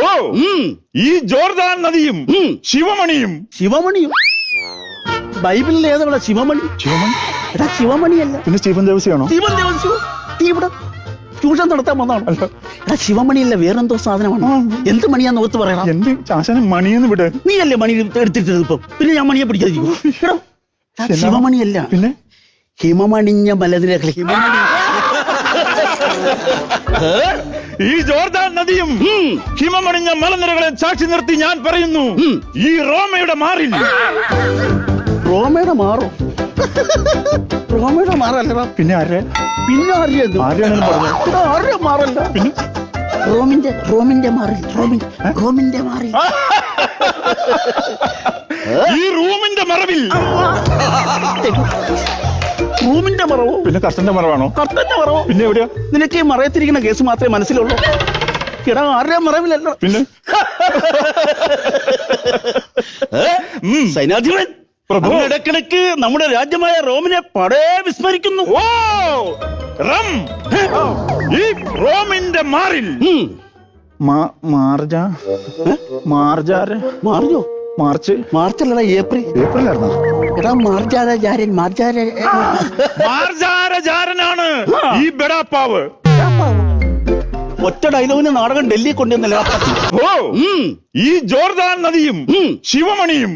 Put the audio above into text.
ഓ ഈ ജോർദാൻ നദിയും ശിവമണിയും. ശിവമണിയും ബൈബിളിൽ ഏതാ ശിവമണി? ശിവമണി എടാ ശിവമണിയല്ല, പിന്നെ സ്റ്റീഫൻ ദേവസിയാണോ? ശിവൻ ദേവസ്യോ നീ ഇവിടെ ട്യൂഷൻ നടത്താൻ വന്നതാണ്. എടാ ശിവമണിയല്ല, വേറെന്തോ സാധനമാണ്. എന്ത് മണിയാന്ന് ഓർത്ത് പറയണം. എന്ത് ചാശന മണിയെന്ന് വിട്. നീ അല്ലേ മണി എടുത്തിട്ടത് ഇപ്പം? പിന്നെ ഞാൻ മണിയെ പിടിക്കാതിരിക്കും. ശിവമണിയല്ല, പിന്നെ ഹിമമണിഞ്ഞ മലനിരകൾ. ഹിമമണി ഈ ജോർദാൻ നദിയും ഹിമമണിഞ്ഞ മലനിരകളെ സാക്ഷി നിർത്തി ഞാൻ പറയുന്നു, ഈ റോമയുടെ മാറിൽ. റോമയുടെ മാറോ? റോമയുടെ മാറല്ല. പിന്നെ ആരെ? പിന്നെ ആരെയാണെന്ന് പറഞ്ഞു. ആരുടെ മാറല്ല, റോമിന്റെ മാറിൽ. റോമിന്റെ മാറിൽ. ഈ റൂമിന്റെ മറവിൽ. റൂമിന്റെ മറവോ? പിന്നെ കർട്ടന്റെ മറവാണോ? കർട്ടന്റെ മറവോ? പിന്നെ എവിടെയാ? നിനക്ക് ഈ മറയത്തിരിക്കുന്ന കേസ് മാത്രമേ മനസ്സിലുള്ളൂ. എടാ ആരുടെ മറവിലല്ലോ. പിന്നെ സൈനാധിപൻ ഇടക്കിടക്ക് നമ്മുടെ രാജ്യമായ റോമിനെ പടേ വിസ്മരിക്കുന്നു. ഓ റം ഈ റോമിന്റെ മാറിൽ. മാറിയോ? മാർച്ചല്ലടാ, ഏപ്രിലായിരുന്നു. എടാ മാർജാരജാരനാണ് ഈ ബെടാപ്പാവ്. ഒറ്റ ഡയലോഗിന് നാടകം ഡൽഹി കൊണ്ടുവന്നല്ല. ഓ ഈ ജോർദാൻ നദിയും ശിവമണിയും.